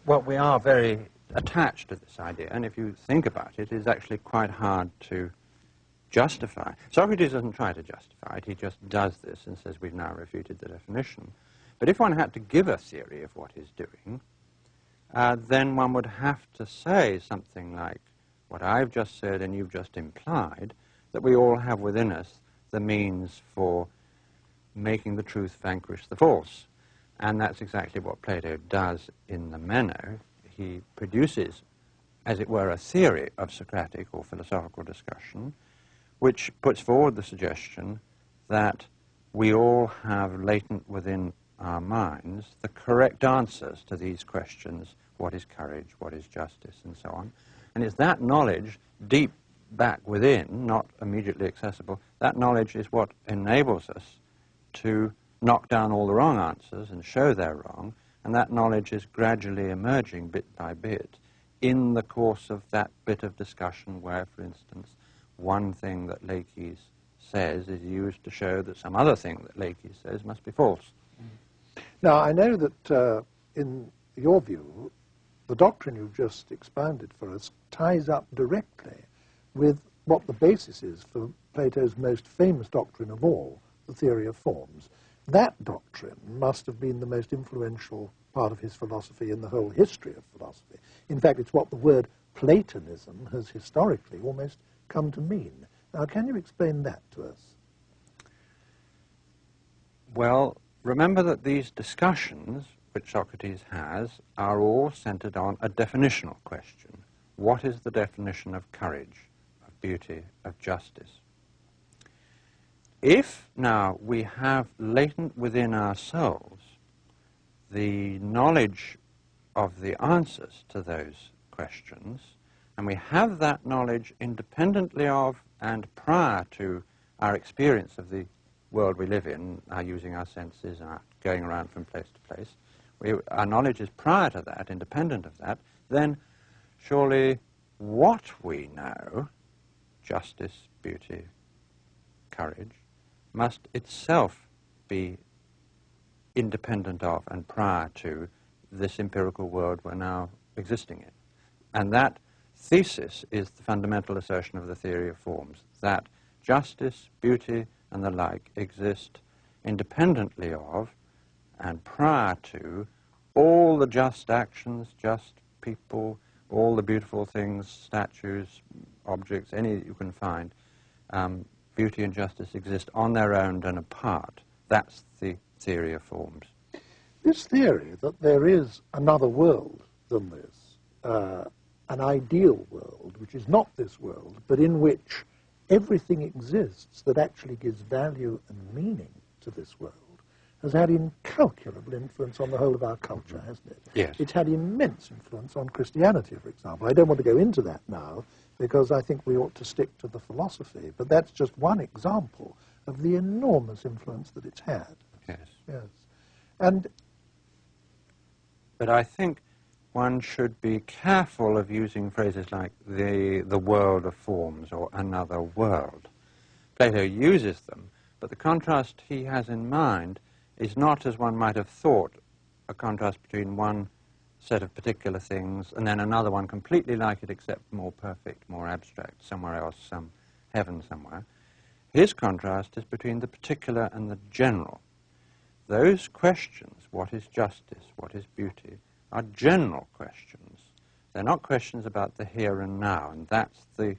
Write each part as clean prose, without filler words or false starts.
Well, we are very attached to this idea, and if you think about it, it's actually quite hard to justify. Socrates doesn't try to justify it, he just does this and says we've now refuted the definition. But if one had to give a theory of what he's doing, then one would have to say something like what I've just said and you've just implied, that we all have within us the means for making the truth vanquish the false. And that's exactly what Plato does in the Meno. He produces, as it were, a theory of Socratic or philosophical discussion, which puts forward the suggestion that we all have latent within our minds the correct answers to these questions: what is courage, what is justice, and so on. And it's that knowledge deep back within, not immediately accessible, that knowledge is what enables us to knock down all the wrong answers and show they're wrong, and that knowledge is gradually emerging bit by bit in the course of that bit of discussion where, for instance, one thing that Leakes says is used to show that some other thing that Leakes says must be false. Now, I know that in your view, the doctrine you've just expounded for us ties up directly with what the basis is for Plato's most famous doctrine of all, the theory of forms. That doctrine must have been the most influential part of his philosophy in the whole history of philosophy. In fact, it's what the word Platonism has historically almost come to mean. Now, can you explain that to us? Well, remember that these discussions, which Socrates has, are all centered on a definitional question. What is the definition of courage, of beauty, of justice? If now we have latent within ourselves the knowledge of the answers to those questions, and we have that knowledge independently of and prior to our experience of the world we live in, using our senses and going around from place to place, our knowledge is prior to that, independent of that, then surely what we know, justice, beauty, courage, must itself be independent of and prior to this empirical world we're now existing in. And that thesis is the fundamental assertion of the theory of forms, that justice, beauty, and the like exist independently of and prior to all the just actions, just people, all the beautiful things, statues, objects, any that you can find. Beauty and justice exist on their own and apart. That's the theory of forms. This theory that there is another world than this, an ideal world, which is not this world, but in which everything exists that actually gives value and meaning to this world, has had incalculable influence on the whole of our culture, hasn't it? Yes. It's had immense influence on Christianity, for example. I don't want to go into that now, because I think we ought to stick to the philosophy, but that's just one example of the enormous influence that it's had. Yes. Yes. But I think one should be careful of using phrases like the world of forms or another world. Plato uses them, but the contrast he has in mind is not, as one might have thought, a contrast between one set of particular things and then another one completely like it except more perfect, more abstract, somewhere else, some heaven somewhere. His contrast is between the particular and the general. Those questions, what is justice, what is beauty, are general questions. They're not questions about the here and now, and that's the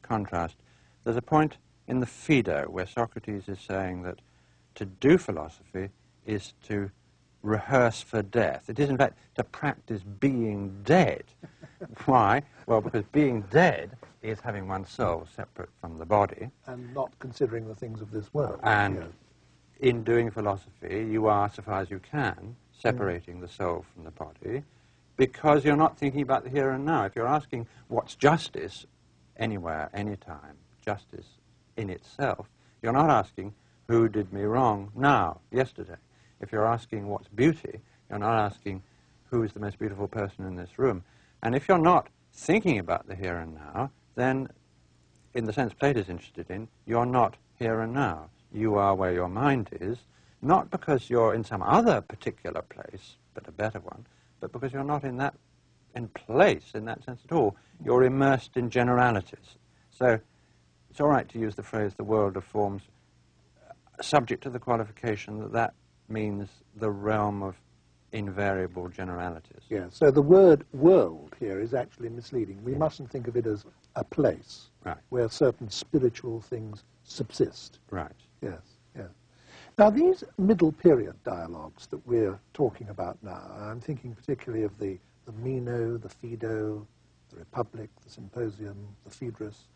contrast. There's a point in the Phaedo where Socrates is saying that to do philosophy is to rehearse for death. It is, in fact, to practice being dead. Why? Well, because being dead is having one's soul separate from the body. And not considering the things of this world. And yes. In doing philosophy, you are, so far as you can, separating the soul from the body, because you're not thinking about the here and now. If you're asking what's justice, anywhere, anytime, justice in itself, you're not asking who did me wrong now, yesterday. If you're asking what's beauty, you're not asking who is the most beautiful person in this room. And if you're not thinking about the here and now, then, in the sense Plato's interested in, you're not here and now. You are where your mind is, not because you're in some other particular place, but a better one, but because you're not in that in place in that sense at all. You're immersed in generalities. So it's all right to use the phrase the world of forms, subject to the qualification that that means the realm of invariable generalities. Yeah, so the word world here is actually misleading. We mustn't think of it as a place where certain spiritual things subsist. Right. Yes, yes. Now, these middle period dialogues that we're talking about now, I'm thinking particularly of the Meno, the Phaedo, the Republic, the Symposium, the Phaedrus.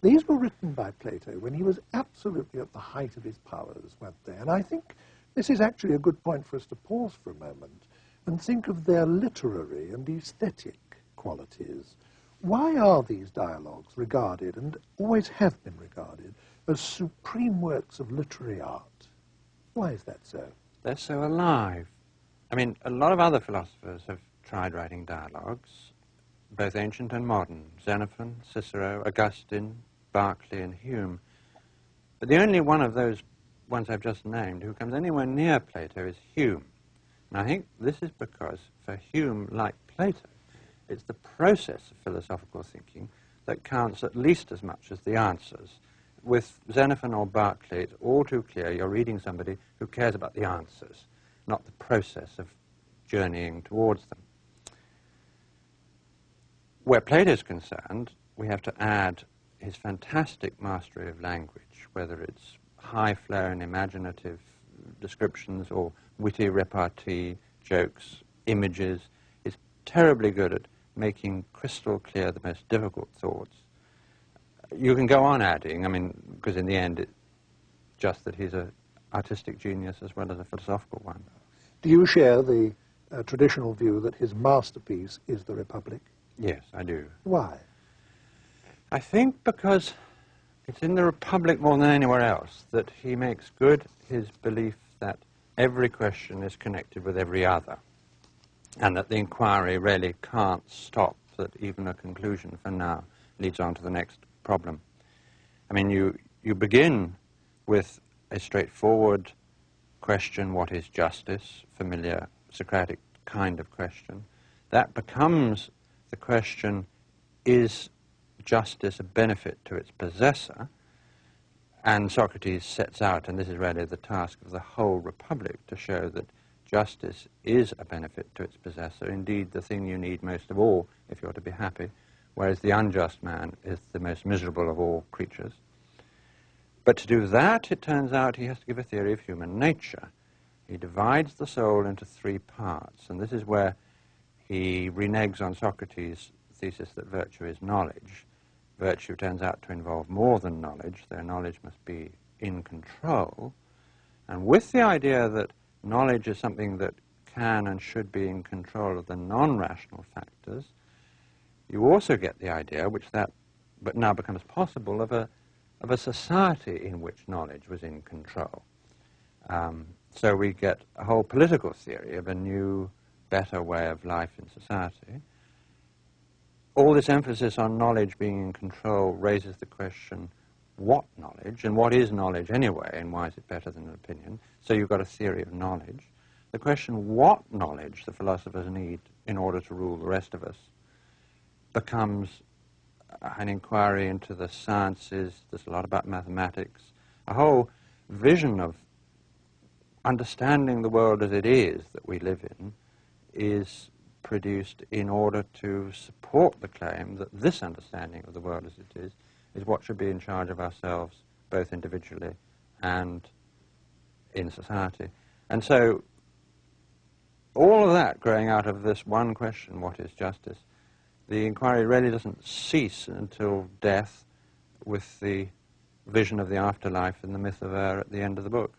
These were written by Plato when he was absolutely at the height of his powers, weren't they? And I think this is actually a good point for us to pause for a moment and think of their literary and aesthetic qualities. Why are these dialogues regarded, and always have been regarded, as supreme works of literary art? Why is that so? They're so alive. I mean, a lot of other philosophers have tried writing dialogues, both ancient and modern. Xenophon, Cicero, Augustine, Berkeley, and Hume. But the only one of those ones I've just named who comes anywhere near Plato is Hume. And I think this is because, for Hume, like Plato, it's the process of philosophical thinking that counts at least as much as the answers. With Xenophon or Berkeley, it's all too clear you're reading somebody who cares about the answers, not the process of journeying towards them. Where Plato is concerned, we have to add his fantastic mastery of language, whether it's high flair and imaginative descriptions or witty repartee, jokes, images. He's terribly good at making crystal clear the most difficult thoughts. You can go on adding, I mean, because in the end it's just that he's an artistic genius as well as a philosophical one. Do you share the traditional view that his masterpiece is the Republic? Yes, I do. Why? I think because it's in the Republic more than anywhere else that he makes good his belief that every question is connected with every other, and that the inquiry really can't stop, that even a conclusion for now leads on to the next problem. I mean, you begin with a straightforward question, what is justice? Familiar Socratic kind of question. That becomes the question, is justice a benefit to its possessor? And Socrates sets out, and this is really the task of the whole Republic, to show that justice is a benefit to its possessor, indeed the thing you need most of all if you're to be happy, whereas the unjust man is the most miserable of all creatures. But to do that, it turns out he has to give a theory of human nature. He divides the soul into three parts, and this is where he reneges on Socrates' thesis that virtue is knowledge. Virtue turns out to involve more than knowledge, though knowledge must be in control. And with the idea that knowledge is something that can and should be in control of the non-rational factors, you also get the idea, but now becomes possible, of a society in which knowledge was in control. So we get a whole political theory of a new, better way of life in society. All this emphasis on knowledge being in control raises the question, what knowledge, and what is knowledge anyway, and why is it better than an opinion? So you've got a theory of knowledge. The question, what knowledge the philosophers need in order to rule the rest of us, becomes an inquiry into the sciences. There's a lot about mathematics, a whole vision of understanding the world as it is that we live in is produced in order to support the claim that this understanding of the world as it is what should be in charge of ourselves, both individually and in society. And so all of that growing out of this one question, what is justice, the inquiry really doesn't cease until death, with the vision of the afterlife and the myth of Er at the end of the book.